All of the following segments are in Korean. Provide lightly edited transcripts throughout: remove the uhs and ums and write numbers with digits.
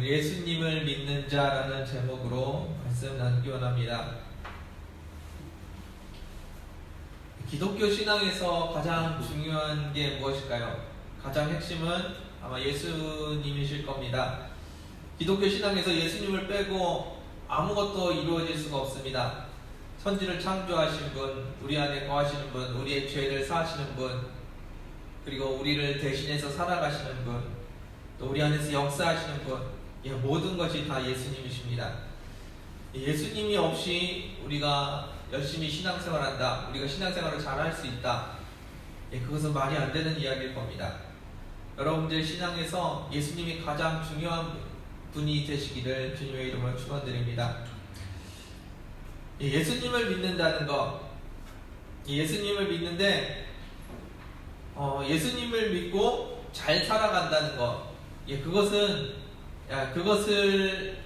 오늘 예수님을 믿는 자라는 제목으로 말씀 나누기 원합니다. 기독교 신앙에서 가장 중요한 게 무엇일까요? 가장 핵심은 아마 예수님이실 겁니다. 기독교 신앙에서 예수님을 빼고 아무것도 이루어질 수가 없습니다. 천지를 창조하신 분, 우리 안에 거하시는 분, 우리의 죄를 사하시는 분, 그리고 우리를 대신해서 살아가시는 분, 또 우리 안에서 역사하시는 분, 모든 것이 다 예수님이십니다. 예수님이 없이 우리가 열심히 신앙생활한다, 우리가 신앙생활을 잘할 수 있다, 그것은 말이 안 되는 이야기일 겁니다. 여러분들 신앙에서 예수님이 가장 중요한 분이 되시기를 주님의 이름으로 축원드립니다. 예수님을 믿는다는 것, 예수님을 믿는데 예수님을 믿고 잘 살아간다는 것, 그것을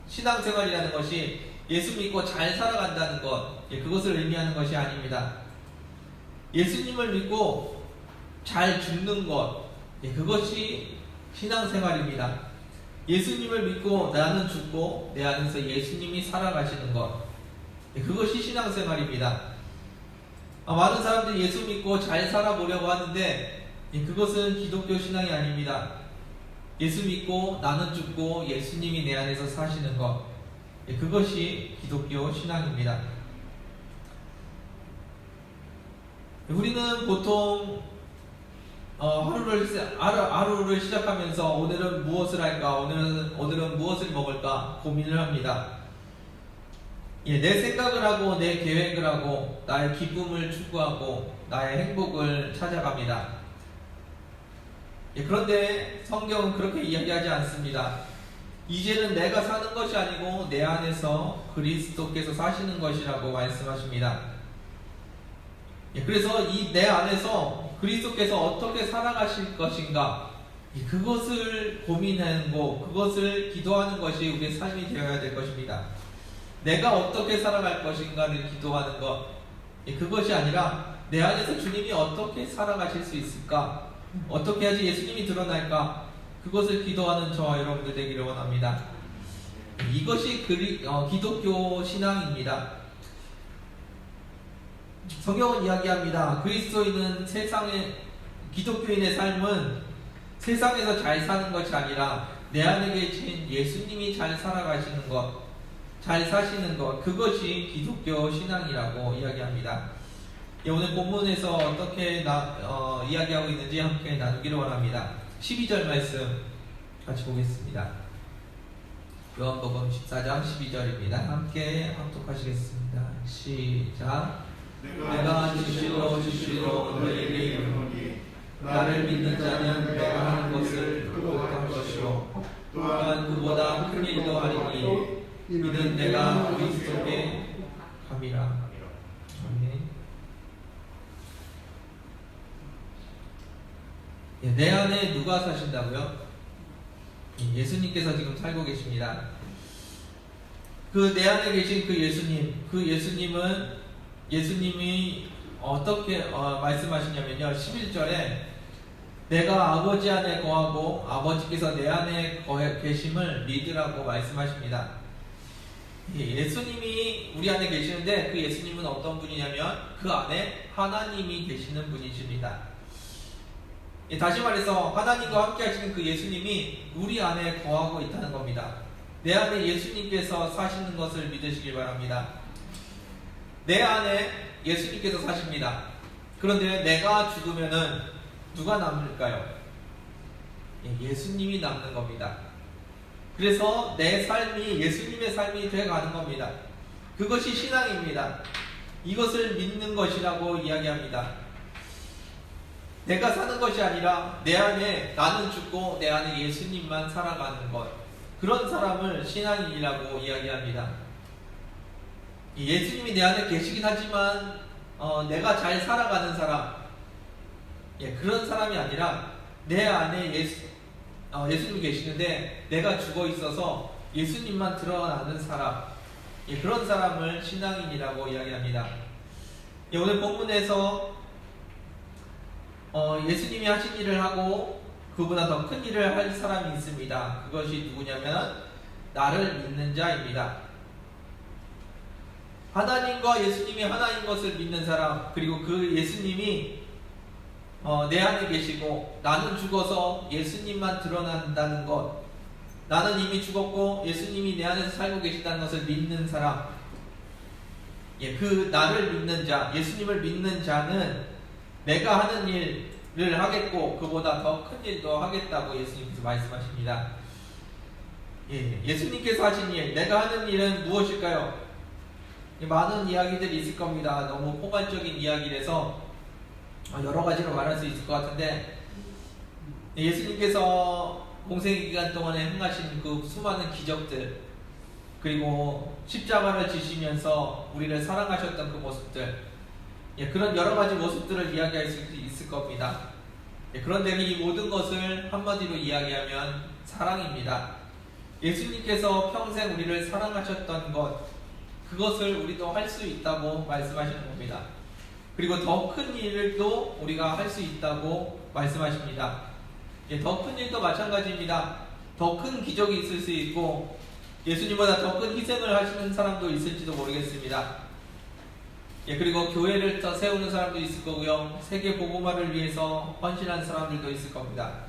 신앙생활이라는 것이 예수 믿고 잘 살아간다는 것, 그것을 의미하는 것이 아닙니다. 예수님을 믿고 잘 죽는 것, 그것이 신앙생활입니다. 예수님을 믿고 나는 죽고 내 안에서 예수님이 살아가시는 것, 그것이 신앙생활입니다. 많은 사람들이 예수 믿고 잘 살아보려고 하는데 그것은 기독교 신앙이 아닙니다. 예수 믿고 나는 죽고 예수님이 내 안에서 사시는 것, 그것이 기독교 신앙입니다. 우리는 보통 하루를 시작하면서 오늘은 무엇을 할까, 오늘은 무엇을 먹을까 고민을 합니다. 내 생각을 하고 내 계획을 하고 나의 기쁨을 추구하고 나의 행복을 찾아갑니다. 그런데 성경은 그렇게 이야기하지 않습니다. 이제는 내가 사는 것이 아니고 내 안에서 그리스도께서 사시는 것이라고 말씀하십니다. 그래서 이 내 안에서 그리스도께서 어떻게 살아가실 것인가, 그것을 고민하고 그것을 기도하는 것이 우리의 삶이 되어야 될 것입니다. 내가 어떻게 살아갈 것인가를 기도하는 것, 그것이 아니라 내 안에서 주님이 어떻게 살아가실 수 있을까, 어떻게 해야지 예수님이 드러날까, 그것을 기도하는 저와 여러분들 되기를 원합니다. 이것이 기독교 신앙입니다. 성경은 이야기합니다. 그리스도인은 기독교인의 삶은 세상에서 잘 사는 것이 아니라 내 안에 계신 예수님이 잘 살아가시는 것, 잘 사시는 것, 그것이 기독교 신앙이라고 이야기합니다. 오늘 본문에서 어떻게 이야기하고 있는지 함께 나누기를 원합니다. 12절 말씀 같이 보겠습니다. 요한복음 14장 12절입니다. 함께 합독하시겠습니다. 시작. 내가 주시로 너희에게 이르노니 나를 믿는 자는 내가 하는 것을 그도 할 것이요 또한 그보다 큰 일도 하리니 이는 내가 그리스도께 감이라. 아멘. 내 안에 누가 사신다고요? 예수님께서 지금 살고 계십니다. 내 안에 계신 예수님이 어떻게 말씀하시냐면요, 11절에 내가 아버지 안에 거하고 아버지께서 내 안에 계심을 믿으라고 말씀하십니다. 예수님이 우리 안에 계시는데 그 예수님은 어떤 분이냐면 그 안에 하나님이 계시는 분이십니다. 다시 말해서 하나님과 함께 하시는 그 예수님이 우리 안에 거하고 있다는 겁니다. 내 안에 예수님께서 사시는 것을 믿으시길 바랍니다. 내 안에 예수님께서 사십니다. 그런데 내가 죽으면은 누가 남을까요? 예수님이 남는 겁니다. 그래서 내 삶이 예수님의 삶이 되어가는 겁니다. 그것이 신앙입니다. 이것을 믿는 것이라고 이야기합니다. 내가 사는 것이 아니라 내 안에 나는 죽고 내 안에 예수님만 살아가는 것, 그런 사람을 신앙인이라고 이야기합니다. 예수님이 내 안에 계시긴 하지만 내가 잘 살아가는 사람, 그런 사람이 아니라 내 안에 예수님이 계시는데 내가 죽어 있어서 예수님만 드러나는 사람, 그런 사람을 신앙인이라고 이야기합니다. 오늘 본문에서 예수님이 하신 일을 하고 그보다 더 큰 일을 할 사람이 있습니다. 그것이 누구냐면 나를 믿는 자입니다. 하나님과 예수님이 하나인 것을 믿는 사람, 그리고 그 예수님이 내 안에 계시고 나는 죽어서 예수님만 드러난다는 것, 나는 이미 죽었고 예수님이 내 안에서 살고 계시다는 것을 믿는 사람, 그 나를 믿는 자, 예수님을 믿는 자는 내가 하는 일을 하겠고 그보다 더 큰 일도 하겠다고 예수님께서 말씀하십니다. 예수님께서 하신 일, 내가 하는 일은 무엇일까요? 많은 이야기들이 있을 겁니다. 너무 포괄적인 이야기라서 여러 가지로 말할 수 있을 것 같은데, 예수님께서 공생의 기간 동안에 행하신 그 수많은 기적들, 그리고 십자가를 지시면서 우리를 사랑하셨던 그 모습들, 그런 여러 가지 모습들을 이야기할 수 있을 겁니다. 그런데 이 모든 것을 한마디로 이야기하면 사랑입니다. 예수님께서 평생 우리를 사랑하셨던 것, 그것을 우리도 할 수 있다고 말씀하시는 겁니다. 그리고 더 큰 일도 우리가 할 수 있다고 말씀하십니다. 더 큰 일도 마찬가지입니다. 더 큰 기적이 있을 수 있고 예수님보다 더 큰 희생을 하시는 사람도 있을지도 모르겠습니다. 그리고 교회를 더 세우는 사람도 있을 거고요. 세계 복음화를 위해서 헌신한 사람들도 있을 겁니다.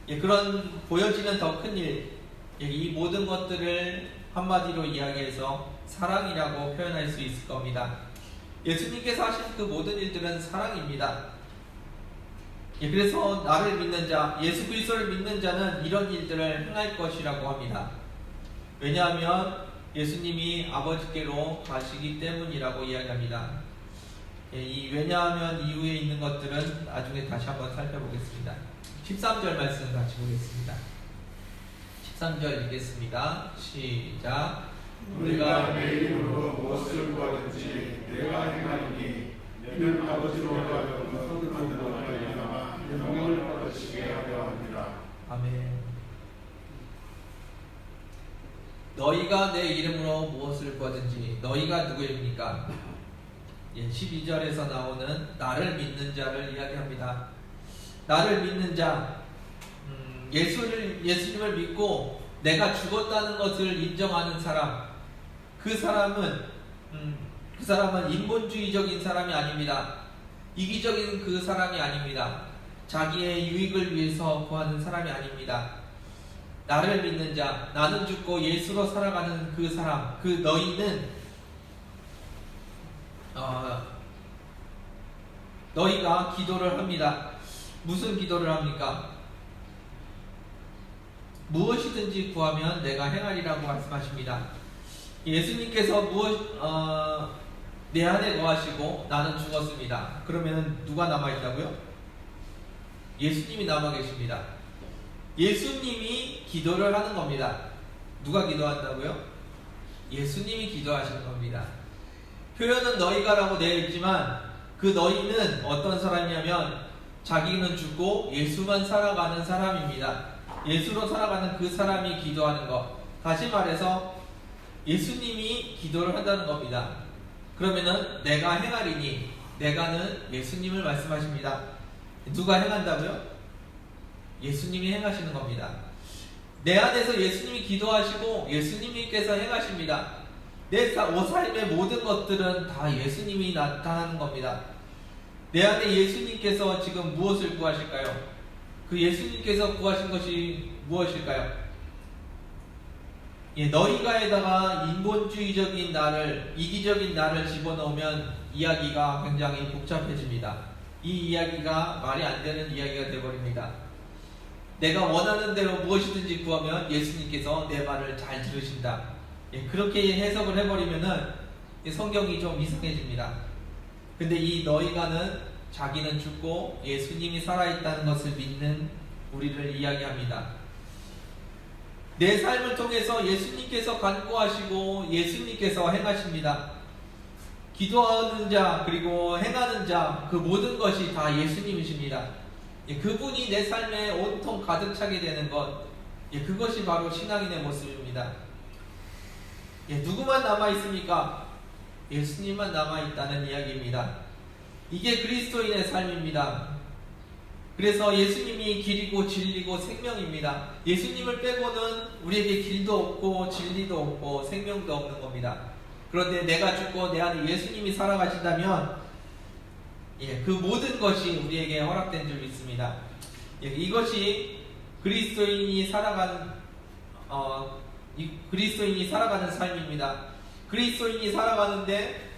그런 보여지는 더 큰 일, 이 모든 것들을 한마디로 이야기해서 사랑이라고 표현할 수 있을 겁니다. 예수님께서 하신 그 모든 일들은 사랑입니다. 그래서 나를 믿는 자, 예수 그리스도를 믿는 자는 이런 일들을 행할 것이라고 합니다. 왜냐하면 예수님이 아버지께로 가시기 때문이라고 이야기합니다. 이 왜냐하면 이후에 있는 것들은 나중에 다시 한번 살펴보겠습니다. 13절 말씀 같이 보겠습니다. 13절 읽겠습니다. 시작. 우리가 내 이름으로 무엇을 구하든지 내가 행하리니 너는 아버지로 하여금 거듭난 너로 말미암아 영광을 받으시게 하려 합니다. 아멘. 너희가 내 이름으로 무엇을 구하든지, 너희가 누구입니까? 12절에서 나오는 나를 믿는 자를 이야기합니다. 나를 믿는 자, 예수님을 믿고 내가 죽었다는 것을 인정하는 사람, 그 사람은 인본주의적인 사람이 아닙니다. 이기적인 그 사람이 아닙니다. 자기의 유익을 위해서 구하는 사람이 아닙니다. 나를 믿는 자, 나는 죽고 예수로 살아가는 그 사람, 그 너희는 너희가 기도를 합니다. 무슨 기도를 합니까? 무엇이든지 구하면 내가 행하리라고 말씀하십니다. 예수님께서 내 안에 거하시고 나는 죽었습니다. 그러면 누가 남아있다고요? 예수님이 남아 계십니다. 예수님이 기도를 하는 겁니다. 누가 기도한다고요? 예수님이 기도하시는 겁니다. 표현은 너희가라고 되어 있지만 그 너희는 어떤 사람이냐면 자기는 죽고 예수만 살아가는 사람입니다. 예수로 살아가는 그 사람이 기도하는 것. 다시 말해서 예수님이 기도를 한다는 겁니다. 그러면은 내가 행하리니, 내가는 예수님을 말씀하십니다. 누가 행한다고요? 예수님이 행하시는 겁니다. 내 안에서 예수님이 기도하시고 예수님께서 행하십니다. 내 삶의 모든 것들은 다 예수님이 나타나는 겁니다. 내 안에 예수님께서 지금 무엇을 구하실까요? 그 예수님께서 구하신 것이 무엇일까요? 너희가에다가 인본주의적인 나를, 이기적인 나를 집어넣으면 이야기가 굉장히 복잡해집니다. 이 이야기가 말이 안 되는 이야기가 되어버립니다. 내가 원하는 대로 무엇이든지 구하면 예수님께서 내 말을 잘 들으신다. 그렇게 해석을 해버리면은 성경이 좀 이상해집니다. 근데 이 너희가는 자기는 죽고 예수님이 살아있다는 것을 믿는 우리를 이야기합니다. 내 삶을 통해서 예수님께서 간구하시고 예수님께서 행하십니다. 기도하는 자 그리고 행하는 자, 그 모든 것이 다 예수님이십니다. 그분이 내 삶에 온통 가득 차게 되는 것, 그것이 바로 신앙인의 모습입니다. 누구만 남아있습니까? 예수님만 남아있다는 이야기입니다. 이게 그리스도인의 삶입니다. 그래서 예수님이 길이고 진리고 생명입니다. 예수님을 빼고는 우리에게 길도 없고 진리도 없고 생명도 없는 겁니다. 그런데 내가 죽고 내 안에 예수님이 살아가신다면 그 모든 것이 우리에게 허락된 줄 믿습니다. 이것이 그리스도인이 살아가는 삶입니다. 그리스도인이 살아가는데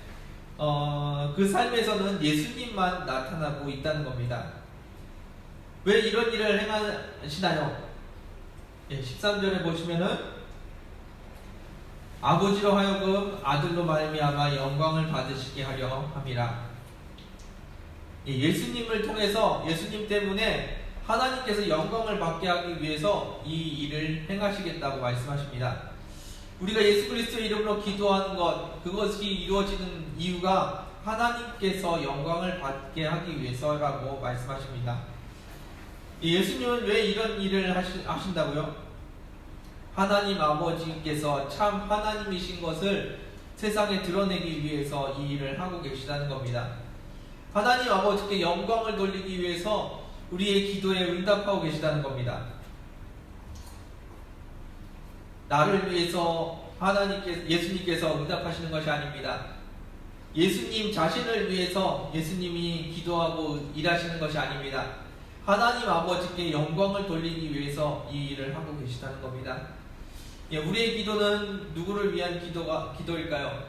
그 삶에서는 예수님만 나타나고 있다는 겁니다. 왜 이런 일을 행하시나요? 13절에 보시면은 아버지로 하여금 아들로 말미암아 영광을 받으시게 하려 함이라. 예수님을 통해서 예수님 때문에 하나님께서 영광을 받게 하기 위해서 이 일을 행하시겠다고 말씀하십니다. 우리가 예수 그리스도의 이름으로 기도하는 것, 그것이 이루어지는 이유가 하나님께서 영광을 받게 하기 위해서라고 말씀하십니다. 예수님은 왜 이런 일을 하신다고요? 하나님 아버지께서 참 하나님이신 것을 세상에 드러내기 위해서 이 일을 하고 계시다는 겁니다. 하나님 아버지께 영광을 돌리기 위해서 우리의 기도에 응답하고 계시다는 겁니다. 나를 위해서 예수님께서 응답하시는 것이 아닙니다. 예수님 자신을 위해서 예수님이 기도하고 일하시는 것이 아닙니다. 하나님 아버지께 영광을 돌리기 위해서 이 일을 하고 계시다는 겁니다. 우리의 기도는 누구를 위한 기도일까요?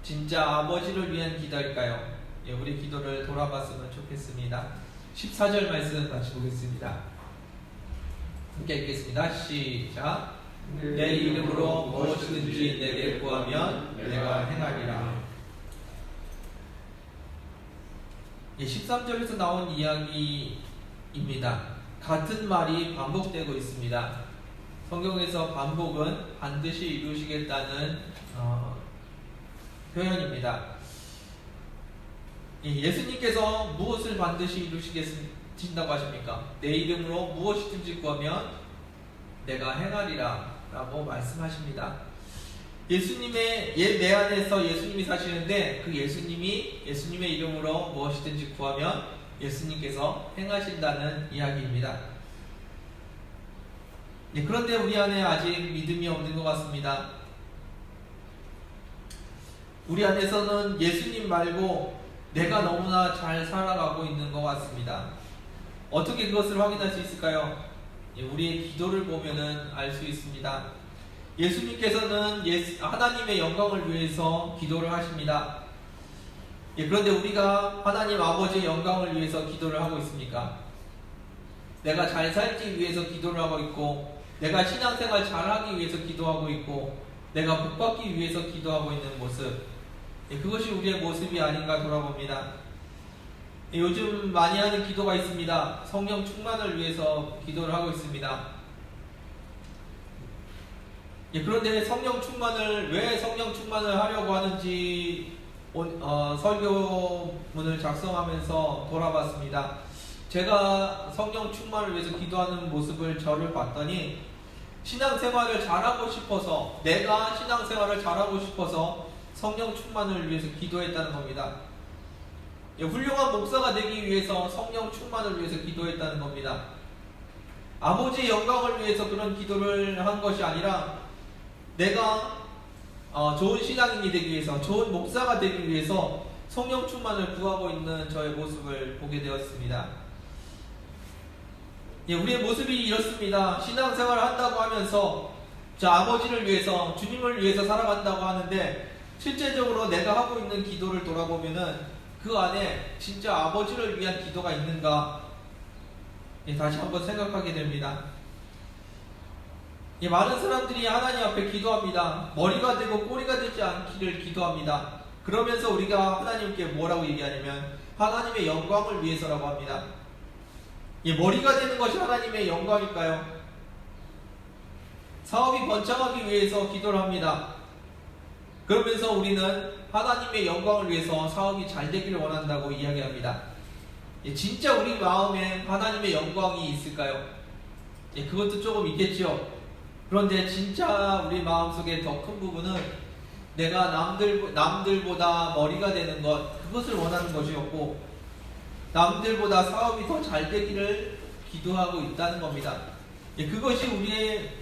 진짜 아버지를 위한 기도일까요? 우리 기도를 돌아봤으면 좋겠습니다. 14절 말씀 같이 보겠습니다. 함께 읽겠습니다. 시작. 내 이름으로 무엇이든지 내게 구하면 내가 행하리라. 13절에서 나온 이야기입니다. 같은 말이 반복되고 있습니다. 성경에서 반복은 반드시 이루시겠다는 표현입니다. 예수님께서 무엇을 반드시 이루시겠다고 하십니까? 내 이름으로 무엇이든지 구하면 내가 행하리라 라고 말씀하십니다. 내 안에서 예수님이 사시는데 그 예수님의 이름으로 무엇이든지 구하면 예수님께서 행하신다는 이야기입니다. 그런데 우리 안에 아직 믿음이 없는 것 같습니다. 우리 안에서는 예수님 말고 내가 너무나 잘 살아가고 있는 것 같습니다. 어떻게 그것을 확인할 수 있을까요? 우리의 기도를 보면은 알 수 있습니다. 예수님께서는 하나님의 영광을 위해서 기도를 하십니다. 그런데 우리가 하나님 아버지의 영광을 위해서 기도를 하고 있습니까? 내가 잘 살기 위해서 기도를 하고 있고, 내가 신앙생활 잘하기 위해서 기도하고 있고, 내가 복받기 위해서 기도하고 있는 모습, 그것이 우리의 모습이 아닌가 돌아봅니다. 요즘 많이 하는 기도가 있습니다. 성령 충만을 위해서 기도를 하고 있습니다. 그런데 왜 성령 충만을 하려고 하는지 설교문을 작성하면서 돌아봤습니다. 제가 성령 충만을 위해서 기도하는 모습을 저를 봤더니 신앙생활을 잘하고 싶어서, 내가 신앙생활을 잘하고 싶어서 성령 충만을 위해서 기도했다는 겁니다. 훌륭한 목사가 되기 위해서 성령 충만을 위해서 기도했다는 겁니다. 아버지의 영광을 위해서 그런 기도를 한 것이 아니라 내가 좋은 신앙인이 되기 위해서, 좋은 목사가 되기 위해서 성령 충만을 구하고 있는 저의 모습을 보게 되었습니다. 우리의 모습이 이렇습니다. 신앙생활을 한다고 하면서 아버지를 위해서, 주님을 위해서 살아간다고 하는데 실제적으로 내가 하고 있는 기도를 돌아보면은 그 안에 진짜 아버지를 위한 기도가 있는가 다시 한번 생각하게 됩니다. 많은 사람들이 하나님 앞에 기도합니다. 머리가 되고 꼬리가 되지 않기를 기도합니다. 그러면서 우리가 하나님께 뭐라고 얘기하냐면 하나님의 영광을 위해서라고 합니다. 머리가 되는 것이 하나님의 영광일까요? 사업이 번창하기 위해서 기도를 합니다. 그러면서 우리는 하나님의 영광을 위해서 사업이 잘 되기를 원한다고 이야기합니다. 진짜 우리 마음에 하나님의 영광이 있을까요? 그것도 조금 있겠죠. 그런데 진짜 우리 마음속에 더 큰 부분은 내가 남들보다 머리가 되는 것, 그것을 원하는 것이었고, 남들보다 사업이 더 잘 되기를 기도하고 있다는 겁니다. 그것이 우리의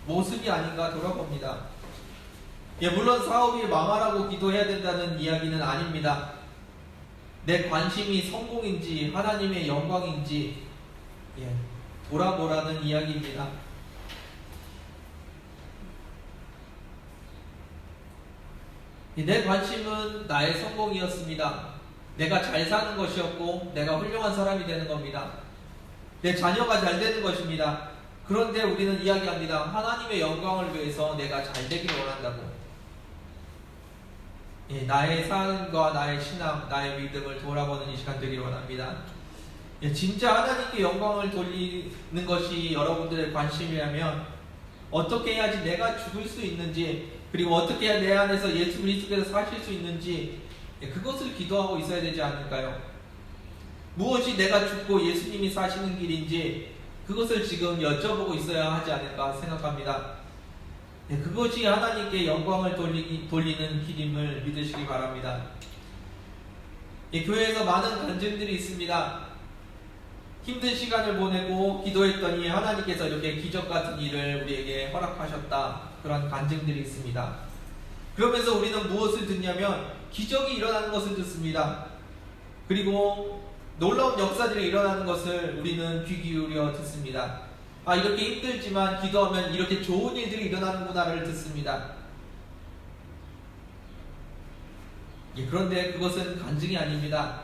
모습이 아닌가 돌아봅니다. 물론 사업이 망하라고 기도해야 된다는 이야기는 아닙니다. 내 관심이 성공인지 하나님의 영광인지 돌아보라는 이야기입니다. 내 관심은 나의 성공이었습니다. 내가 잘 사는 것이었고 내가 훌륭한 사람이 되는 겁니다. 내 자녀가 잘 되는 것입니다. 그런데 우리는 이야기합니다. 하나님의 영광을 위해서 내가 잘 되기를 원한다고. 나의 삶과 나의 신앙, 나의 믿음을 돌아보는 이 시간 되기를 원합니다. 진짜 하나님께 영광을 돌리는 것이 여러분들의 관심이라면 어떻게 해야지 내가 죽을 수 있는지, 그리고 어떻게 해야 내 안에서 예수 그리스도께서 사실 수 있는지 그것을 기도하고 있어야 되지 않을까요? 무엇이 내가 죽고 예수님이 사시는 길인지 그것을 지금 여쭤보고 있어야 하지 않을까 생각합니다. 그것이 하나님께 영광을 돌리는 길임을 믿으시기 바랍니다. 교회에서 많은 간증들이 있습니다. 힘든 시간을 보내고 기도했더니 하나님께서 이렇게 기적 같은 일을 우리에게 허락하셨다. 그런 간증들이 있습니다. 그러면서 우리는 무엇을 듣냐면 기적이 일어나는 것을 듣습니다. 그리고 놀라운 역사들이 일어나는 것을 우리는 귀 기울여 듣습니다. 이렇게 힘들지만 기도하면 이렇게 좋은 일들이 일어나는구나를 듣습니다. 그런데 그것은 간증이 아닙니다.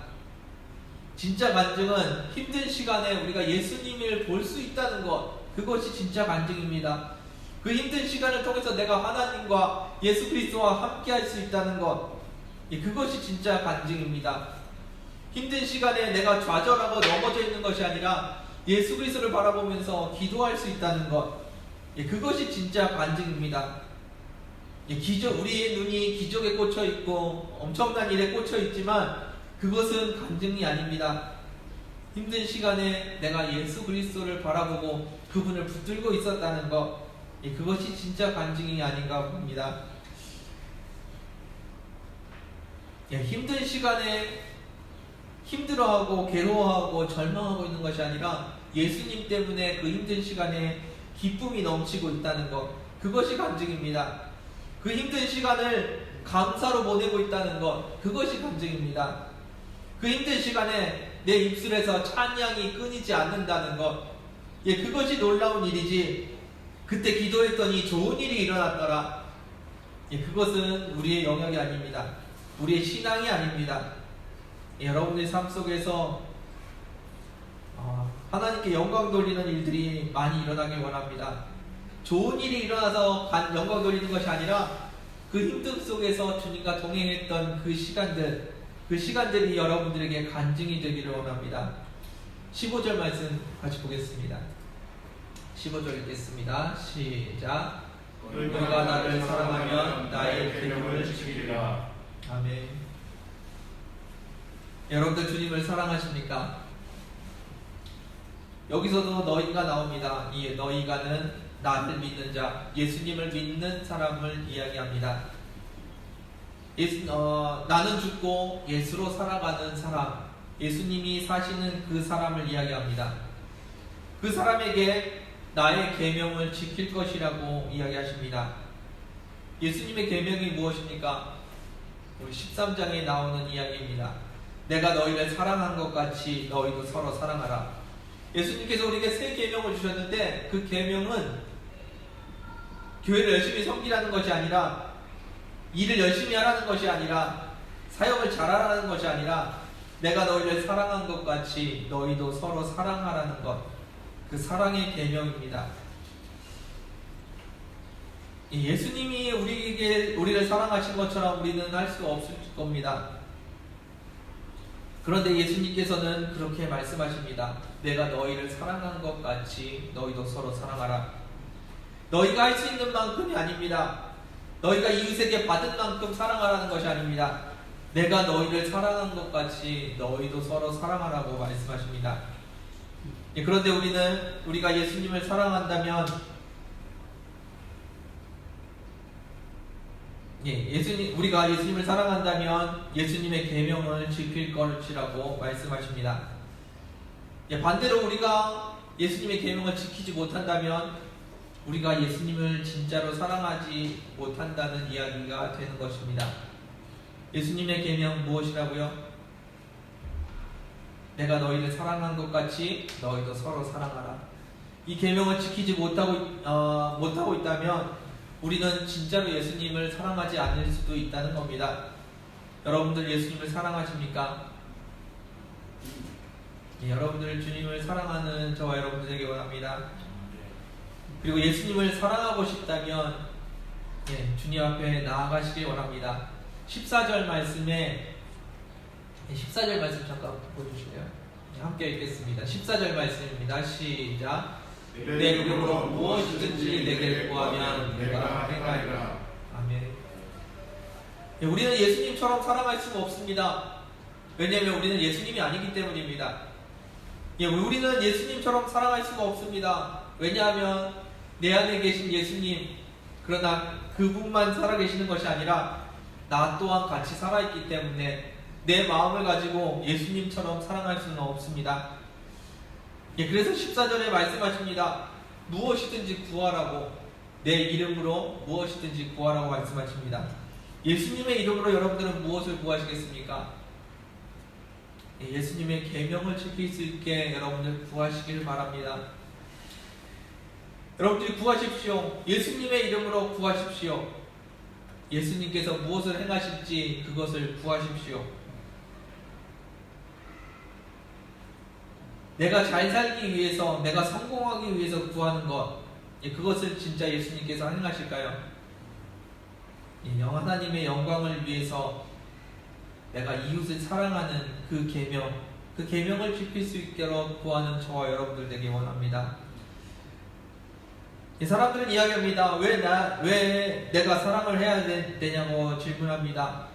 진짜 간증은 힘든 시간에 우리가 예수님을 볼 수 있다는 것, 그것이 진짜 간증입니다. 그 힘든 시간을 통해서 내가 하나님과 예수 그리스도와 함께 할 수 있다는 것, 그것이 진짜 간증입니다. 힘든 시간에 내가 좌절하고 넘어져 있는 것이 아니라 예수 그리스도를 바라보면서 기도할 수 있다는 것, 그것이 진짜 간증입니다. 우리의 눈이 기적에 꽂혀 있고 엄청난 일에 꽂혀 있지만 그것은 간증이 아닙니다. 힘든 시간에 내가 예수 그리스도를 바라보고 그분을 붙들고 있었다는 것, 그것이 진짜 간증이 아닌가 봅니다. 힘든 시간에 힘들어하고 괴로워하고 절망하고 있는 것이 아니라 예수님 때문에 그 힘든 시간에 기쁨이 넘치고 있다는 것, 그것이 간증입니다. 그 힘든 시간을 감사로 보내고 있다는 것, 그것이 간증입니다. 그 힘든 시간에 내 입술에서 찬양이 끊이지 않는다는 것, 그것이 놀라운 일이지. 그때 기도했더니 좋은 일이 일어났더라. 그것은 우리의 영역이 아닙니다. 우리의 신앙이 아닙니다. 여러분의 삶 속에서 하나님께 영광 돌리는 일들이 많이 일어나길 원합니다. 좋은 일이 일어나서 영광 돌리는 것이 아니라 그 힘듦 속에서 주님과 동행했던 그 시간들이 여러분들에게 간증이 되기를 원합니다. 15절 말씀 같이 보겠습니다. 15절 읽겠습니다. 시작. 너희가 나를 사랑하면 나의 계명을 지키리라. 아멘. 여러분들 주님을 사랑하십니까? 여기서도 너희가 나옵니다. 이 너희가는 나를 믿는 자, 예수님을 믿는 사람을 이야기합니다. 나는 죽고 예수로 살아가는 사람, 예수님이 사시는 그 사람을 이야기합니다. 그 사람에게 나의 계명을 지킬 것이라고 이야기하십니다. 예수님의 계명이 무엇입니까? 우리 13장에 나오는 이야기입니다. 내가 너희를 사랑한 것 같이 너희도 서로 사랑하라. 예수님께서 우리에게 새 계명을 주셨는데 그 계명은 교회를 열심히 섬기라는 것이 아니라, 일을 열심히 하라는 것이 아니라, 사역을 잘하라는 것이 아니라, 내가 너희를 사랑한 것 같이 너희도 서로 사랑하라는 것, 그 사랑의 계명입니다. 예수님이 우리를 사랑하신 것처럼 우리는 할 수 없을 겁니다. 그런데 예수님께서는 그렇게 말씀하십니다. 내가 너희를 사랑한 것 같이 너희도 서로 사랑하라. 너희가 할 수 있는 만큼이 아닙니다. 너희가 이웃에게 받은 만큼 사랑하라는 것이 아닙니다. 내가 너희를 사랑한 것 같이 너희도 서로 사랑하라고 말씀하십니다. 그런데 우리가 예수님을 사랑한다면 우리가 예수님을 사랑한다면 예수님의 계명을 지킬 것이라고 말씀하십니다. 반대로 우리가 예수님의 계명을 지키지 못한다면 우리가 예수님을 진짜로 사랑하지 못한다는 이야기가 되는 것입니다. 예수님의 계명 무엇이라고요? 내가 너희를 사랑한 것 같이 너희도 서로 사랑하라. 이 계명을 지키지 못하고 있다면 우리는 진짜로 예수님을 사랑하지 않을 수도 있다는 겁니다. 여러분들 예수님을 사랑하십니까? 여러분들 주님을 사랑하는 저와 여러분들 되기 원합니다. 그리고 예수님을 사랑하고 싶다면 주님 앞에 나아가시길 원합니다. 14절 말씀에 14절 말씀 잠깐 보여주실래요? 함께 읽겠습니다. 14절 말씀입니다. 시작. 내 이름으로 무엇이든지 내게 구하면 내가 행하리라. 아멘. 우리는 예수님처럼 사랑할 수가 없습니다. 왜냐하면 우리는 예수님이 아니기 때문입니다. 우리는 예수님처럼 사랑할 수가 없습니다. 왜냐하면 내 안에 계신 예수님, 그러나 그분만 살아계시는 것이 아니라 나 또한 같이 살아있기 때문에 내 마음을 가지고 예수님처럼 사랑할 수는 없습니다. 그래서 14절에 말씀하십니다. 무엇이든지 구하라고, 내 이름으로 무엇이든지 구하라고 말씀하십니다. 예수님의 이름으로 여러분들은 무엇을 구하시겠습니까? 예수님의 계명을 지킬 수 있게 여러분들 구하시길 바랍니다. 여러분들이 구하십시오. 예수님의 이름으로 구하십시오. 예수님께서 무엇을 행하실지 그것을 구하십시오. 내가 잘 살기 위해서, 내가 성공하기 위해서 구하는 것, 그것을 진짜 예수님께서 행하실까요? 하나님의 영광을 위해서 내가 이웃을 사랑하는 그 계명을 지킬 수 있도록 구하는 저와 여러분들 되기 원합니다. 사람들은 이야기합니다. 왜 내가 사랑을 해야 되냐고 질문합니다.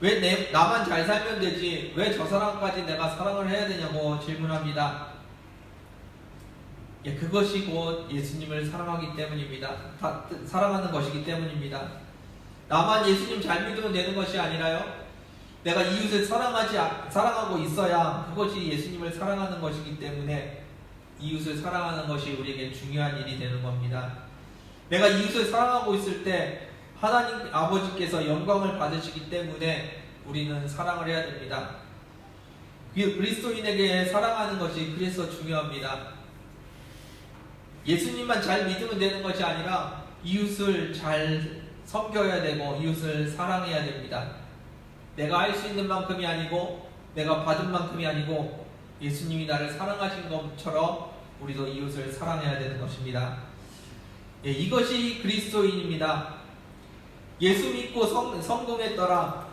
왜 나만 잘 살면 되지, 왜 저 사람까지 내가 사랑을 해야 되냐고 질문합니다. 그것이 곧 예수님을 사랑하기 때문입니다. 사랑하는 것이기 때문입니다. 나만 예수님 잘 믿으면 되는 것이 아니라요, 내가 이웃을 사랑하고 있어야 그것이 예수님을 사랑하는 것이기 때문에 이웃을 사랑하는 것이 우리에게 중요한 일이 되는 겁니다. 내가 이웃을 사랑하고 있을 때 하나님 아버지께서 영광을 받으시기 때문에 우리는 사랑을 해야 됩니다. 그리스도인에게 사랑하는 것이 그래서 중요합니다. 예수님만 잘 믿으면 되는 것이 아니라 이웃을 잘 섬겨야 되고 이웃을 사랑해야 됩니다. 내가 할 수 있는 만큼이 아니고 내가 받은 만큼이 아니고 예수님이 나를 사랑하신 것처럼 우리도 이웃을 사랑해야 되는 것입니다. 이것이 그리스도인입니다. 예수 믿고 성공했더라,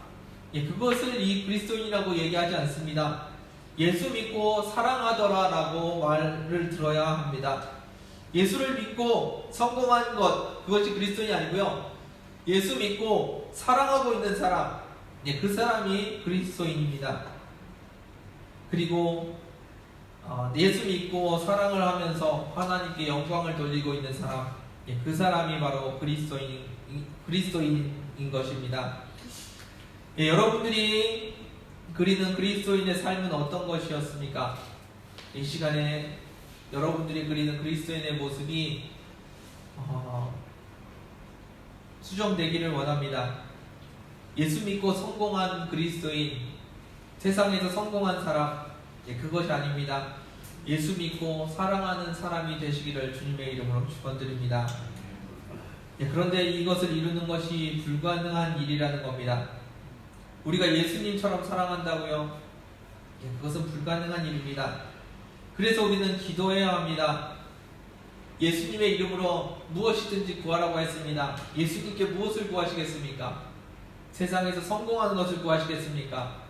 그것을 이 그리스도인이라고 얘기하지 않습니다. 예수 믿고 사랑하더라 라고 말을 들어야 합니다. 예수를 믿고 성공한 것, 그것이 그리스도인이 아니고요, 예수 믿고 사랑하고 있는 사람, 그 사람이 그리스도인입니다. 그리고 예수 믿고 사랑을 하면서 하나님께 영광을 돌리고 있는 사람, 그 사람이 바로 그리스도인인 것입니다. 여러분들이 그리는 그리스도인의 삶은 어떤 것이었습니까? 이 시간에 여러분들이 그리는 그리스도인의 모습이 수정되기를 원합니다. 예수 믿고 성공한 그리스도인, 세상에서 성공한 사람, 그것이 아닙니다. 예수 믿고 사랑하는 사람이 되시기를 주님의 이름으로 축원드립니다. 그런데 이것을 이루는 것이 불가능한 일이라는 겁니다. 우리가 예수님처럼 사랑한다고요? 그것은 불가능한 일입니다. 그래서 우리는 기도해야 합니다. 예수님의 이름으로 무엇이든지 구하라고 했습니다. 예수님께 무엇을 구하시겠습니까? 세상에서 성공하는 것을 구하시겠습니까?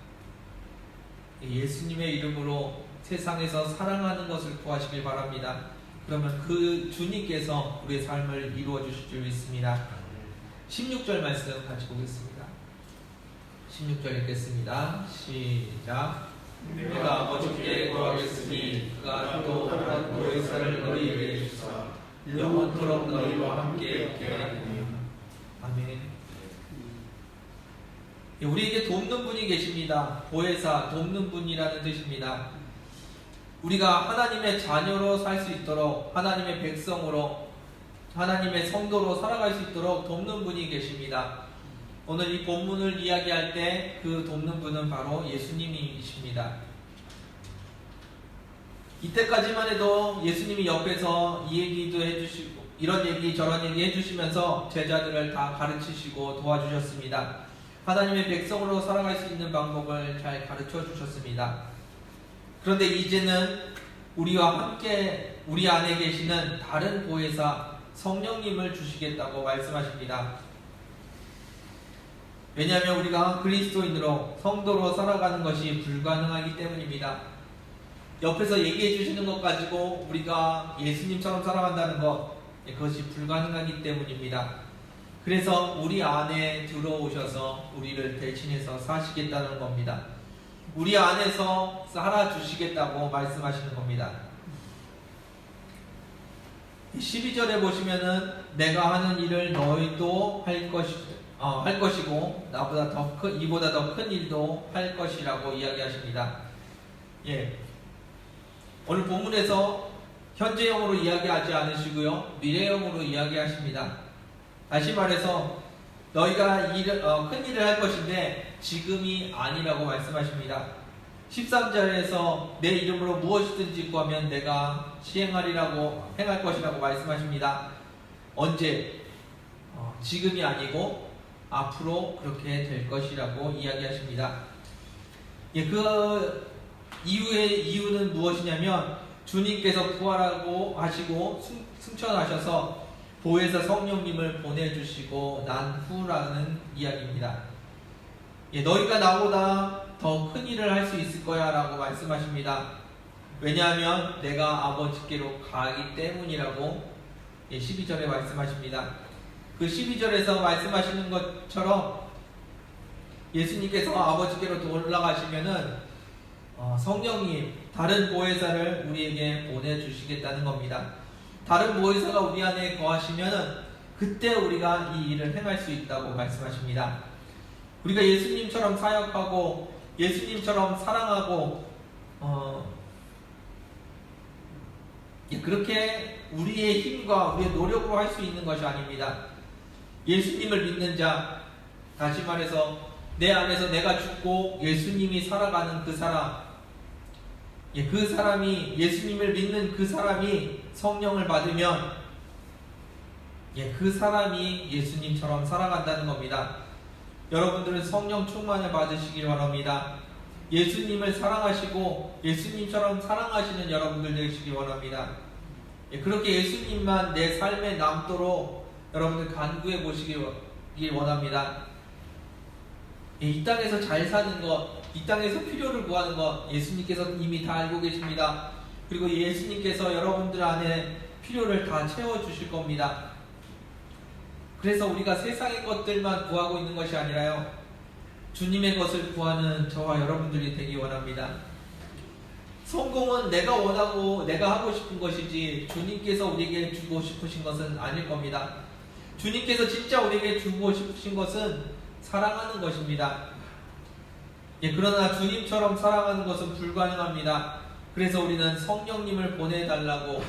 예수님의 이름으로 세상에서 사랑하는 것을 구하시길 바랍니다. 그러면 그 주님께서 우리의 삶을 이루어 주실 줄 믿습니다. 16절 말씀 같이 보겠습니다. 16절 읽겠습니다. 시작. 내가 아버지께 구하겠으니 그가 또 한 보혜사를 너희에게 주사 영원토록 너희와 함께 있게 하리니. 아멘. 우리에게 돕는 분이 계십니다. 보혜사, 돕는 분이라는 뜻입니다. 우리가 하나님의 자녀로 살 수 있도록, 하나님의 백성으로, 하나님의 성도로 살아갈 수 있도록 돕는 분이 계십니다. 오늘 이 본문을 이야기할 때 그 돕는 분은 바로 예수님이십니다. 이때까지만 해도 예수님이 옆에서 이 얘기도 해주시고 이런 얘기 저런 얘기 해주시면서 제자들을 다 가르치시고 도와주셨습니다. 하나님의 백성으로 살아갈 수 있는 방법을 잘 가르쳐 주셨습니다. 그런데 이제는 우리와 함께 우리 안에 계시는 다른 보혜사 성령님을 주시겠다고 말씀하십니다. 왜냐하면 우리가 그리스도인으로 성도로 살아가는 것이 불가능하기 때문입니다. 옆에서 얘기해 주시는 것 가지고 우리가 예수님처럼 살아간다는 것, 그것이 불가능하기 때문입니다. 그래서 우리 안에 들어오셔서 우리를 대신해서 사시겠다는 겁니다. 우리 안에서 살아주시겠다고 말씀하시는 겁니다. 12절에 보시면은 내가 하는 일을 너희도 할 것이고 이보다 더 큰 일도 할 것이라고 이야기하십니다. 예. 오늘 본문에서 현재형으로 이야기하지 않으시고요, 미래형으로 이야기하십니다. 다시 말해서 너희가 큰 일을 할 것인데 지금이 아니라고 말씀하십니다. 13절에서 내 이름으로 무엇이든지 구하면 내가 행할 것이라고 말씀하십니다. 언제? 지금이 아니고 앞으로 그렇게 될 것이라고 이야기하십니다. 예, 그 이유는 무엇이냐면 주님께서 부활하고 하시고 승천하셔서 보혜사 성령님을 보내주시고 난 후라는 이야기입니다. 예, 너희가 나보다 더 큰 일을 할 수 있을 거야 라고 말씀하십니다. 왜냐하면 내가 아버지께로 가기 때문이라고 12절에 말씀하십니다. 그 12절에서 말씀하시는 것처럼 예수님께서 아버지께로 올라가시면은 성령님, 다른 보혜사를 우리에게 보내주시겠다는 겁니다. 다른 보혜사가 우리 안에 거하시면은 그때 우리가 이 일을 행할 수 있다고 말씀하십니다. 우리가 예수님처럼 사역하고 예수님처럼 사랑하고 그렇게 우리의 힘과 우리의 노력으로 할 수 있는 것이 아닙니다. 예수님을 믿는 자, 다시 말해서 내 안에서 내가 죽고 예수님이 살아가는 그 사람, 그 사람이, 예수님을 믿는 그 사람이 성령을 받으면 그 사람이 예수님처럼 살아간다는 겁니다. 여러분들은 성령 충만을 받으시길 바랍니다. 예수님을 사랑하시고 예수님처럼 사랑하시는 여러분들 되시길 원합니다. 그렇게 예수님만 내 삶에 남도록 여러분들 간구해 보시길 원합니다. 이 땅에서 잘 사는 것, 이 땅에서 필요를 구하는 것 예수님께서 이미 다 알고 계십니다. 그리고 예수님께서 여러분들 안에 필요를 다 채워주실 겁니다. 그래서 우리가 세상의 것들만 구하고 있는 것이 아니라요, 주님의 것을 구하는 저와 여러분들이 되기 원합니다. 성공은 내가 원하고 내가 하고 싶은 것이지 주님께서 우리에게 주고 싶으신 것은 아닐 겁니다. 주님께서 진짜 우리에게 주고 싶으신 것은 사랑하는 것입니다. 그러나 주님처럼 사랑하는 것은 불가능합니다. 그래서 우리는 성령님을 보내달라고,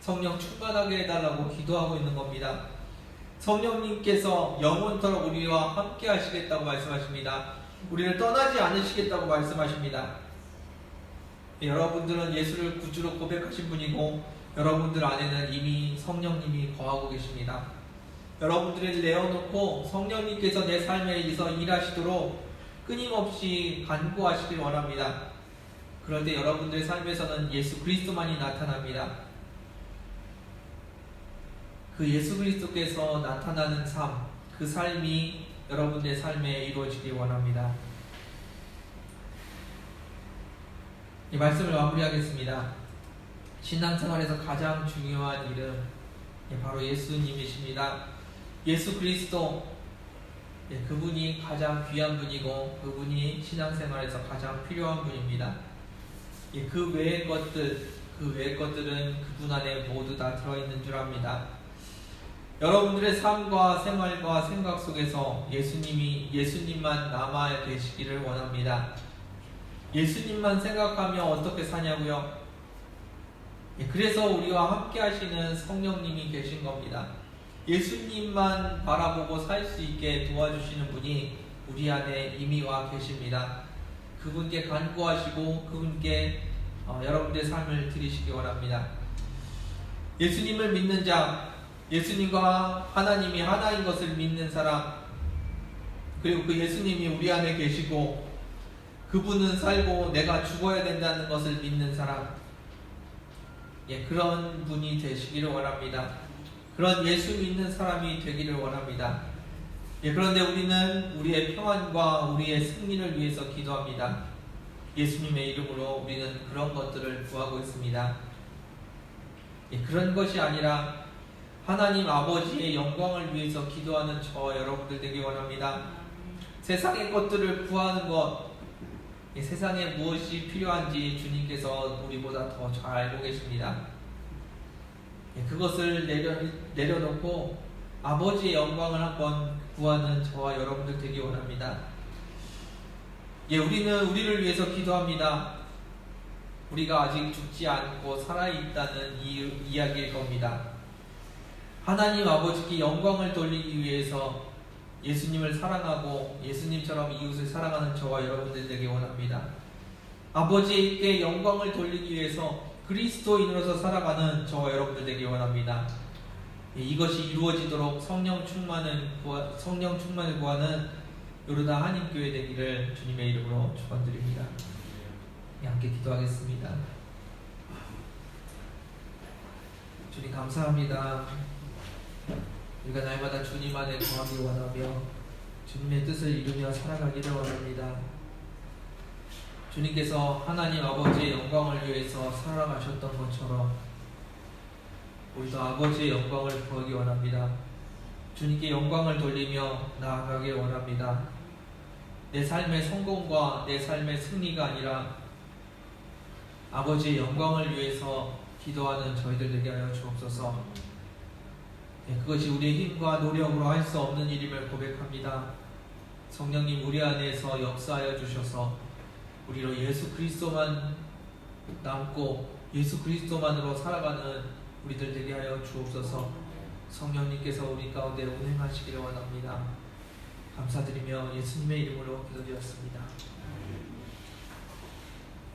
성령 충만하게 해달라고 기도하고 있는 겁니다. 성령님께서 영원토록 우리와 함께 하시겠다고 말씀하십니다. 우리를 떠나지 않으시겠다고 말씀하십니다. 여러분들은 예수를 구주로 고백하신 분이고 여러분들 안에는 이미 성령님이 거하고 계십니다. 여러분들을 내어놓고 성령님께서 내 삶에서 일하시도록 끊임없이 간구하시길 원합니다. 그럴 때 여러분들의 삶에서는 예수 그리스도만이 나타납니다. 그 예수 그리스도께서 나타나는 삶, 그 삶이 여러분들의 삶에 이루어지길 원합니다. 이 말씀을 마무리하겠습니다. 신앙생활에서 가장 중요한 이름, 바로 예수님이십니다. 예수 그리스도, 그분이 가장 귀한 분이고 그분이 신앙생활에서 가장 필요한 분입니다. 그 외의 것들은 그분 안에 모두 다 들어있는 줄 압니다. 여러분들의 삶과 생활과 생각 속에서 예수님만 남아 계시기를 원합니다. 예수님만 생각하며 어떻게 사냐고요? 그래서 우리와 함께 하시는 성령님이 계신 겁니다. 예수님만 바라보고 살 수 있게 도와주시는 분이 우리 안에 이미 와 계십니다. 그분께 간구하시고 그분께 여러분들의 삶을 드리시기 원합니다. 예수님을 믿는 자, 예수님과 하나님이 하나인 것을 믿는 사람, 그리고 그 예수님이 우리 안에 계시고 그분은 살고 내가 죽어야 된다는 것을 믿는 사람, 그런 분이 되시기를 원합니다. 그런 예수 믿는 사람이 되기를 원합니다. 그런데 우리는 우리의 평안과 우리의 승리를 위해서 기도합니다. 예수님의 이름으로 우리는 그런 것들을 구하고 있습니다. 그런 것이 아니라 하나님 아버지의 영광을 위해서 기도하는 저 여러분들 되기 원합니다. 세상의 것들을 구하는 것, 세상에 무엇이 필요한지 주님께서 우리보다 더 잘 알고 계십니다. 그것을 내려놓고 아버지의 영광을 한번 구하는 저와 여러분들 되기 원합니다. 우리는 우리를 위해서 기도합니다. 우리가 아직 죽지 않고 살아있다는 이야기일 겁니다. 하나님 아버지께 영광을 돌리기 위해서 예수님을 사랑하고 예수님처럼 이웃을 사랑하는 저와 여러분들 되기 원합니다. 아버지께 영광을 돌리기 위해서 그리스도인으로서 살아가는 저와 여러분들 되기 원합니다. 이것이 이루어지도록 성령 충만을 구하는 요르다 한인교회 되기를 주님의 이름으로 축원드립니다. 함께 기도하겠습니다. 주님 감사합니다. 우리가 날마다 주님 안에 거하기 원하며 주님의 뜻을 이루며 살아가기를 원합니다. 주님께서 하나님 아버지의 영광을 위해서 살아가셨던 것처럼 우리도 아버지의 영광을 구하기 원합니다. 주님께 영광을 돌리며 나아가길 원합니다. 내 삶의 성공과 내 삶의 승리가 아니라 아버지의 영광을 위해서 기도하는 저희들 되게 하여 주옵소서. 그것이 우리의 힘과 노력으로 할 수 없는 일임을 고백합니다. 성령님 우리 안에서 역사하여 주셔서 우리로 예수 그리스도만 남고 예수 그리스도만으로 살아가는 우리들 되게 하여 주옵소서. 성령님께서 우리 가운데 운행하시기를 원합니다. 감사드리며 예수님의 이름으로 기도드렸습니다.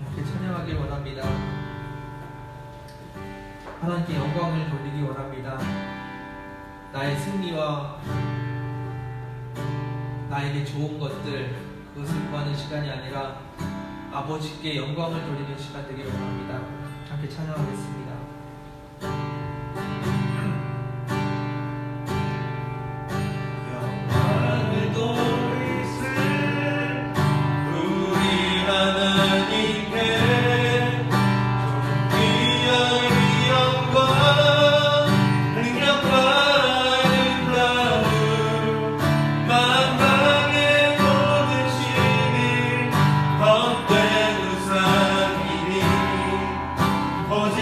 이렇게 찬양하길 원합니다. 하나님께 영광을 돌리기 원합니다. 나의 승리와 나에게 좋은 것들 그것을 구하는 시간이 아니라 아버지께 영광을 돌리는 시간 되길 원합니다. 함께 찬양하겠습니다. 영광을 돌리세 우리 하나님께 존귀한 영광 능력과 아름다움 만방의 모든 신이 헛된 우상이니 오직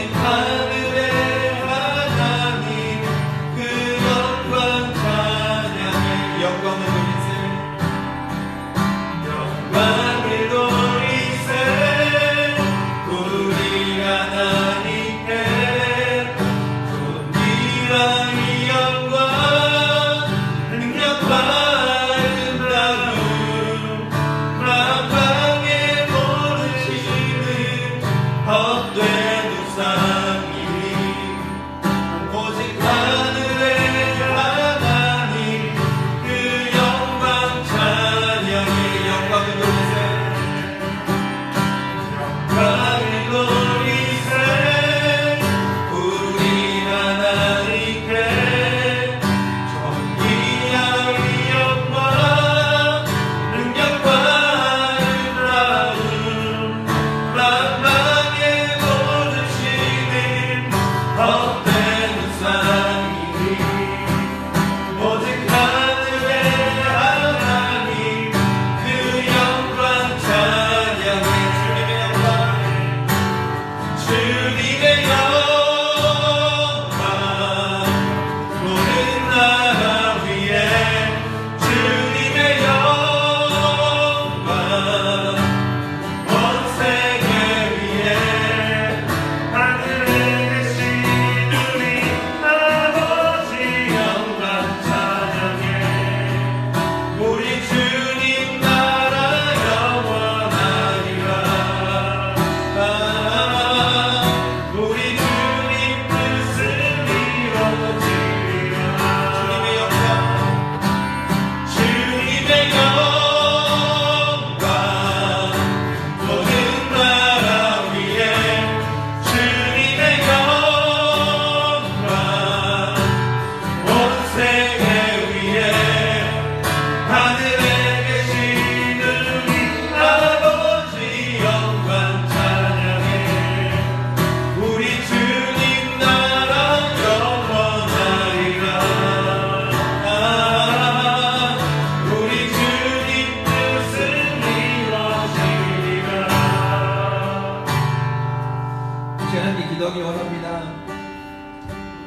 기도하기 원합니다.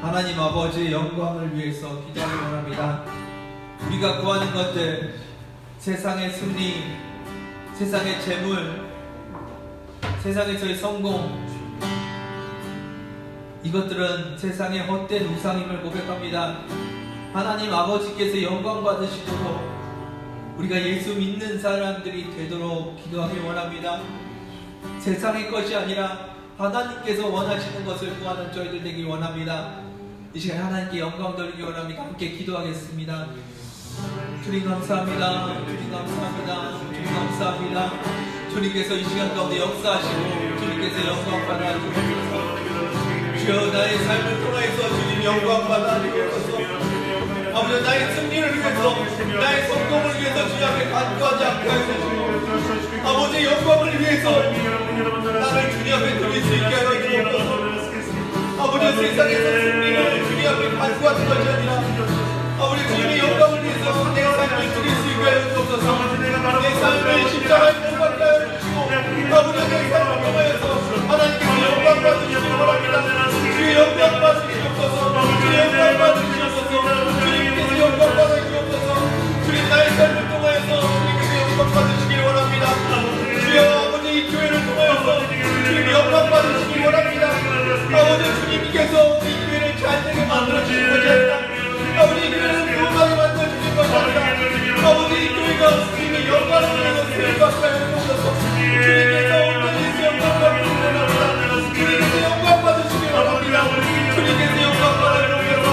하나님 아버지의 영광을 위해서 기도하기 원합니다. 우리가 구하는 것들, 세상의 승리, 세상의 재물, 세상에서의 성공, 이것들은 세상의 헛된 우상임을 고백합니다. 하나님 아버지께서 영광 받으시도록 우리가 예수 믿는 사람들이 되도록 기도하기 원합니다. 세상의 것이 아니라 하나님께서 원하시는 것을 구하는 저희들 되기 원합니다. 이 시간 하나님께 영광 돌리기 원합니다. 함께 기도하겠습니다. 주님 감사합니다. 주님 감사합니다. 주님 감사합니다. 주님께서 이 시간 가운데 역사하시고 주님께서 영광 받아주옵소서. 주여 나의 삶을 통해서 주님 영광 받아주옵소서. 아버지 나의 승리를 위해서 나의 성공을 위해서 주님 앞에 간구하지 않게 하소서. 아버지 영광을 위해서 나를 주님 앞에 드릴 수 있게 하여 주옵소서. 아버지 세상에서 승리를 주님 앞에 간구하는 것이 아니라 아버지 주님의 영광을 위해서 내 삶을 드릴 수 있게 하여 주옵소서. 내 삶을 십자가에 못 박게 하여 주시고 아버지 내 삶을 통하여서 하나님께서 영광 받으시기 바랍니다. 주의 영광 받으시옵소서. 주의 영광 받으시옵소서. 주님께서 영광 받으시옵소서. 주님 나의 삶을 통하여서 주님께서 영광 받으시기 원합니다. 주여 아버지 이 교회를 통하여서 주님 영광 받으시기 원합니다. 아버지 주님께서 이 교회를 잘되게 만들어주신 것이 아니라 아버지 이 교회를 부흥하게 만들어주신 것이 아니라 아버지 이 교회가 주님의 영광을 위해서 세움받게 하여 주옵소서. 주님께서 오늘 예수 영광 받으시기 원합니다. 주님께서 영광 받으시기 원합니다. 주님께서 영광 받으시옵소서.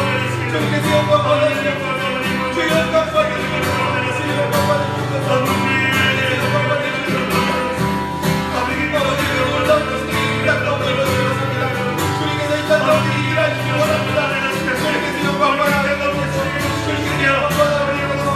주님께서 영광 받으시옵소서. 주의 영광 받으시옵소서. 주의 영광 받으시옵소서. 주님께서 영광 받으시옵소서. 아버지 놀라운 승리 약속을 이루어주셨습니다. 주님께서 이 땅 가운데 일하시기 원합니다. 주님께서 영광 받으시옵소서. 주님께서 영광 받으시옵소서.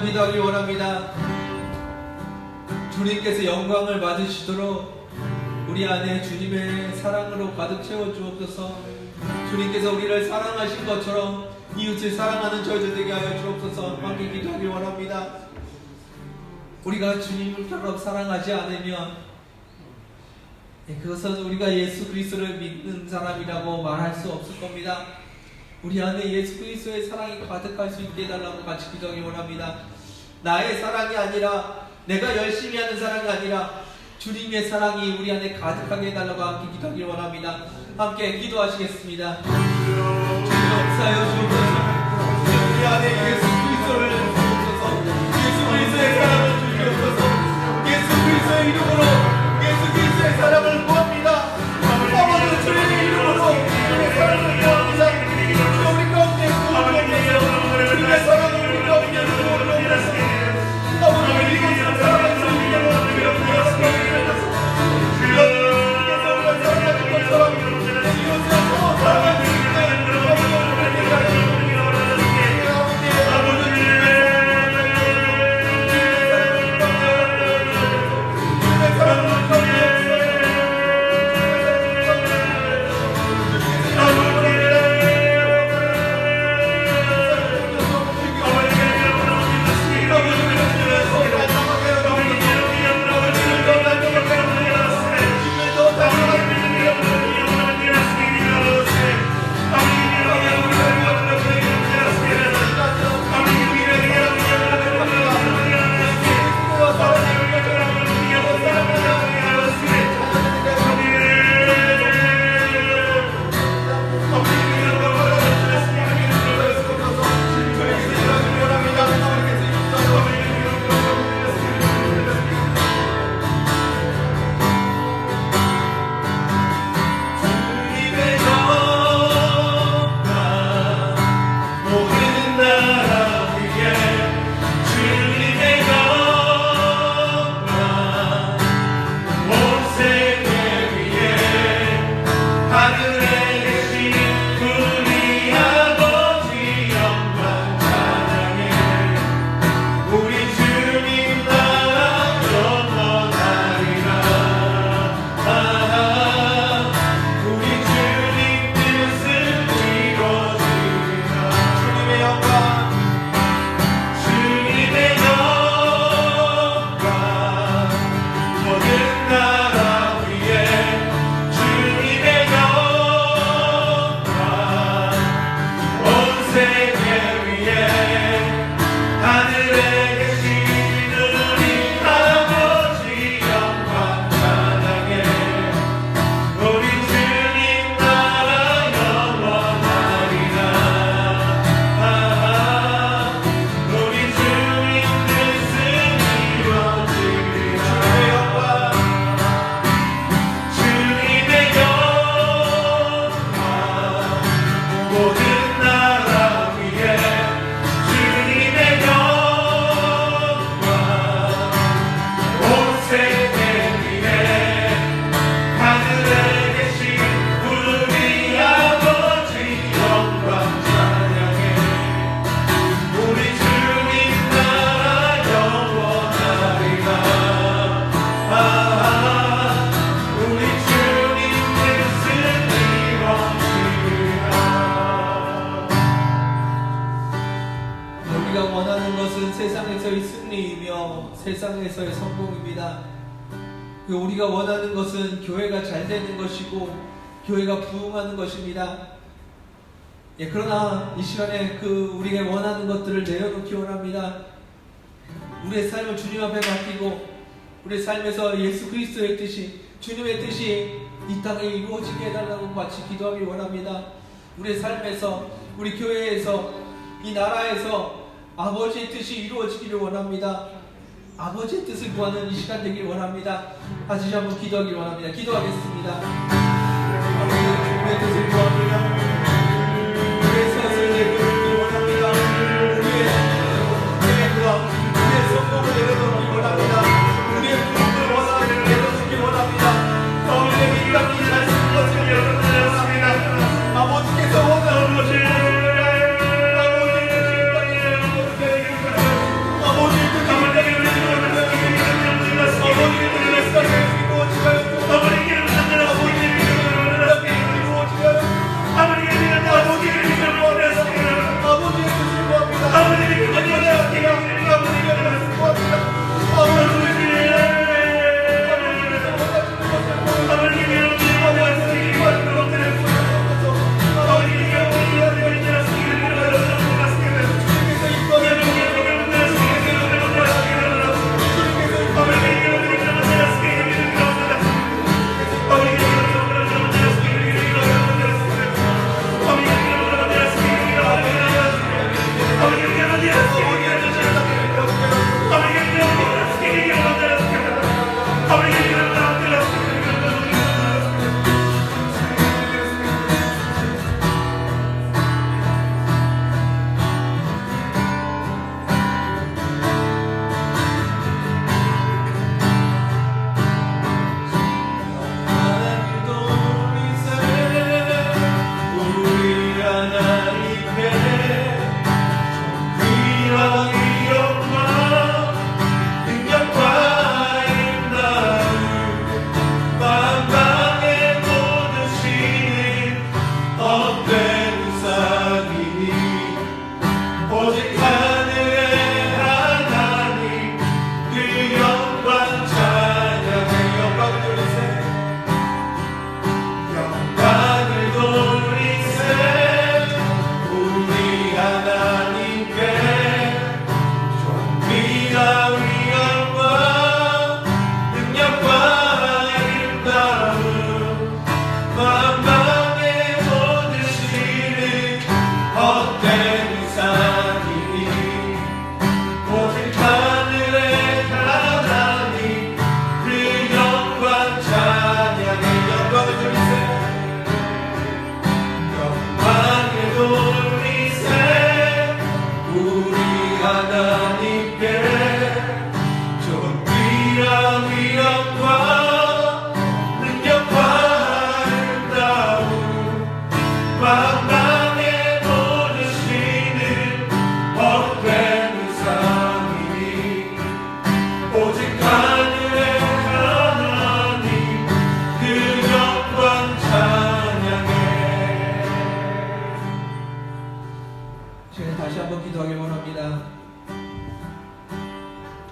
기도하기 원합니다. 주님께서 영광을 받으시도록 우리 안에 주님의 사랑으로 가득 채워 주옵소서. 주님께서 우리를 사랑하신 것처럼 이웃을 사랑하는 저희들 되게 하여 주옵소서. 함께 기도하기 원합니다. 우리가 주님을 결합 사랑하지 않으면 그것은 우리가 예수 그리스도를 믿는 사람이라고 말할 수 없을 겁니다. 우리 안에 예수 그리스도의 사랑이 가득할 수 있게 해달라고 같이 기도하기 원합니다. 나의 사랑이 아니라 내가 열심히 하는 사랑이 아니라 주님의 사랑이 우리 안에 가득하게 해달라고 함께 기도하기 원합니다. 함께 기도하시겠습니다. 주님 감사하여 주옵소서. 우리 안에 예수 그리스도를 주옵소서. 예수 그리스도의 사랑을 주시옵소서. 예수 그리스도의 이름으로 예수 그리스도의 사랑을 구합니다. 아버지 주님의 이름으로 주님의 사랑을 구합니다. 우리 가운데 구원하옵소서. 주님의 사랑을 우리 가운데 구원하옵소서. 아버지 이곳을 사랑할 수 있게 하옵소서. 주님께서 우리를 사랑하는 것처럼 이곳을 또 사랑할 수 있게 하옵소서. 우리가 원하는 것은 세상에서의 승리이며 세상에서의 성공입니다. 우리가 원하는 것은 교회가 잘 되는 것이고 교회가 부흥하는 것입니다. 그러나 이 시간에 우리가 원하는 것들을 내려놓기 원합니다. 우리의 삶을 주님 앞에 맡기고 우리의 삶에서 예수 그리스도의 뜻이, 주님의 뜻이 이 땅에 이루어지게 해달라고 같이 기도하기 원합니다. 우리의 삶에서, 우리 교회에서, 이 나라에서 아버지의 뜻이 이루어지기를 원합니다. 아버지의 뜻을 구하는 이 시간 되길 원합니다. 다시 한번 기도하기 원합니다. 기도하겠습니다. 아버지, 주님의 뜻을 구합니다. 우리의 것을 내려놓기 원합니다. 우리의 계획과 우리의 성공을 내려놓기 원합니다. 우리의 부름을 원하는 내려놓기 원합니다. 우리의 이 땅이 잘 쓰는 것을 내려놓기 원합니다. 아버지께서 원하는 것을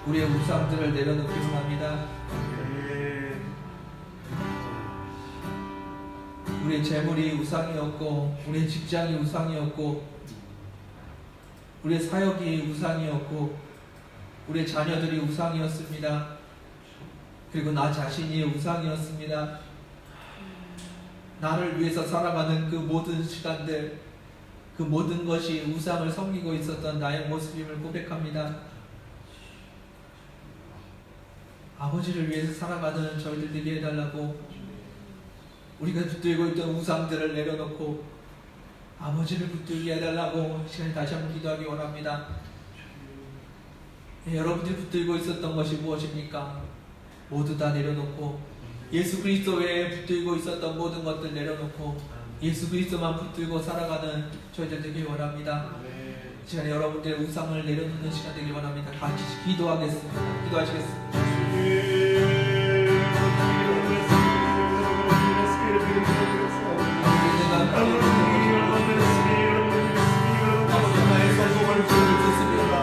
우리의 우상들을 내려놓기 원합니다. 우리의 재물이 우상이었고, 우리의 직장이 우상이었고, 우리의 사역이 우상이었고, 우리의 자녀들이 우상이었습니다. 그리고 나 자신이 우상이었습니다. 나를 위해서 살아가는 그 모든 시간들, 그 모든 것이 우상을 섬기고 있었던 나의 모습임을 고백합니다. 아버지를 위해서 살아가는 저희들 되게 해달라고, 우리가 붙들고 있던 우상들을 내려놓고 아버지를 붙들게 해달라고 시간에 다시 한번 기도하기 원합니다. 여러분들이 붙들고 있었던 것이 무엇입니까? 모두 다 내려놓고 예수 그리스도 외에 붙들고 있었던 모든 것들 내려놓고 예수 그리스도만 붙들고 살아가는 저희들 되길 원합니다. 시간에 여러분들의 우상을 내려놓는 시간 되길 원합니다. 같이 기도하겠습니다. 기도하시겠습니다. 나의 성공을 주셨습니다.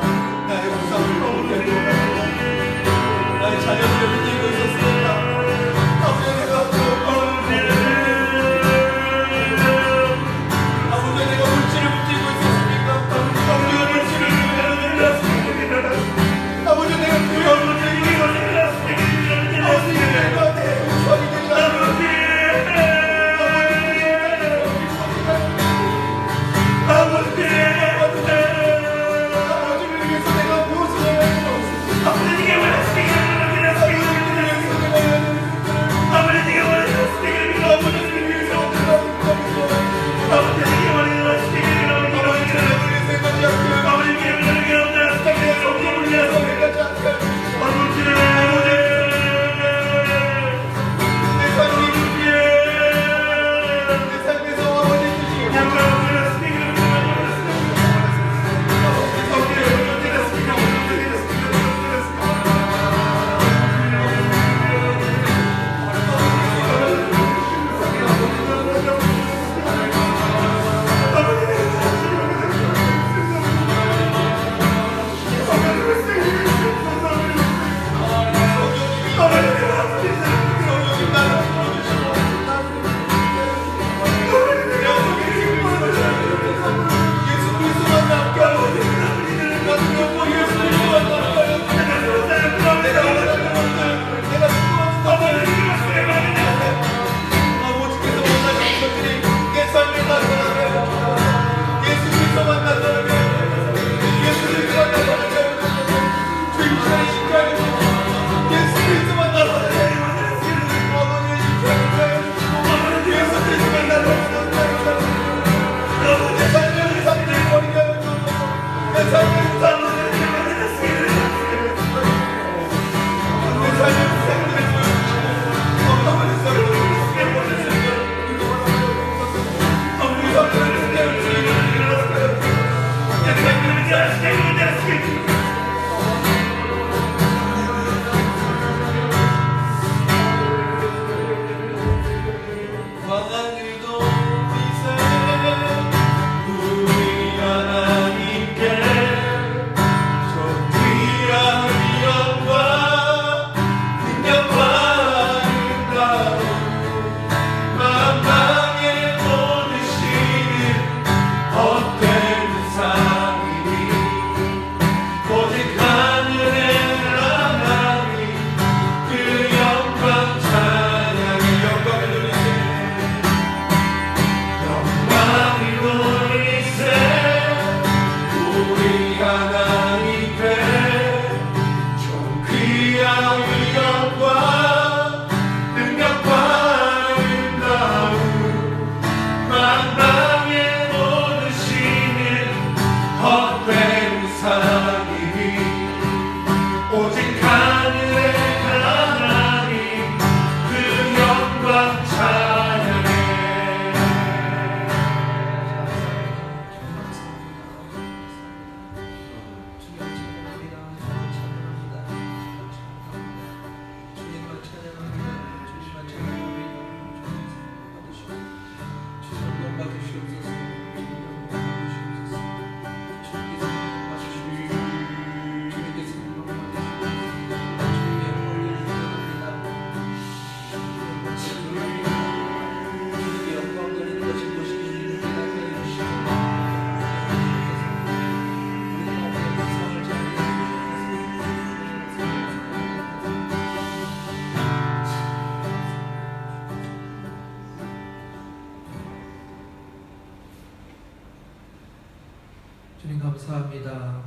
주님 감사합니다.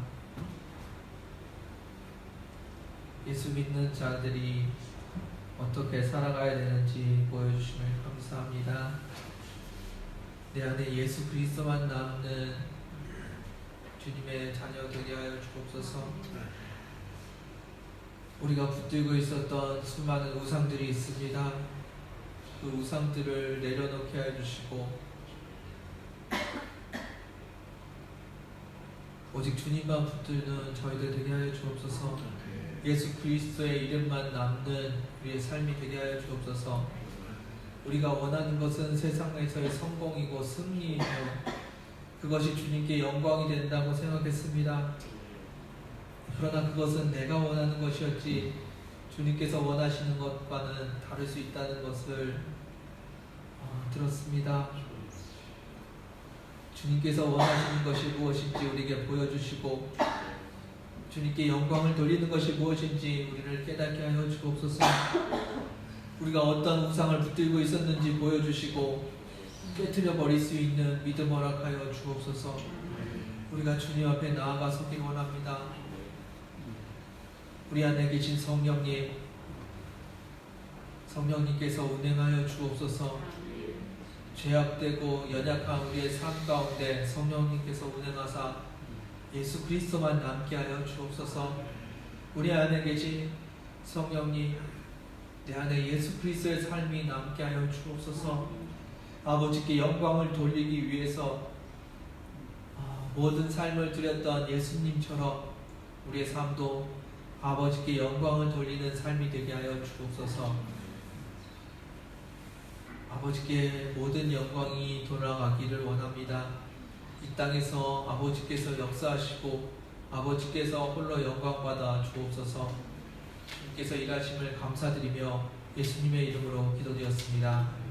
예수 믿는 자들이 어떻게 살아가야 되는지 보여주심을 감사합니다. 내 안에 예수 그리스도만 남는 주님의 자녀 되게 하여 주옵소서. 우리가 붙들고 있었던 수많은 우상들이 있습니다. 그 우상들을 내려놓게 하여 주시고 오직 주님만 붙드는 저희들 되게 하여 주옵소서. 예수 그리스도의 이름만 남는 우리의 삶이 되게 하여 주옵소서. 우리가 원하는 것은 세상에서의 성공이고 승리이며 그것이 주님께 영광이 된다고 생각했습니다. 그러나 그것은 내가 원하는 것이었지 주님께서 원하시는 것과는 다를 수 있다는 것을 들었습니다. 주님께서 원하시는 것이 무엇인지 우리에게 보여주시고 주님께 영광을 돌리는 것이 무엇인지 우리를 깨닫게 하여 주옵소서. 우리가 어떤 우상을 붙들고 있었는지 보여주시고 깨트려 버릴 수 있는 믿음 허락하여 주옵소서. 우리가 주님 앞에 나아가 서기 원합니다. 우리 안에 계신 성령님께서 운행하여 주옵소서. 죄악되고 연약한 우리의 삶 가운데 성령님께서 운행하사 예수 그리스도만 남게 하여 주옵소서. 우리 안에 계신 성령님, 내 안에 예수 그리스도의 삶이 남게 하여 주옵소서. 아버지께 영광을 돌리기 위해서 모든 삶을 드렸던 예수님처럼 우리의 삶도 아버지께 영광을 돌리는 삶이 되게 하여 주옵소서. 아버지께 모든 영광이 돌아가기를 원합니다. 이 땅에서 아버지께서 역사하시고 아버지께서 홀로 영광받아 주옵소서. 주님께서 일하심을 감사드리며 예수님의 이름으로 기도드렸습니다.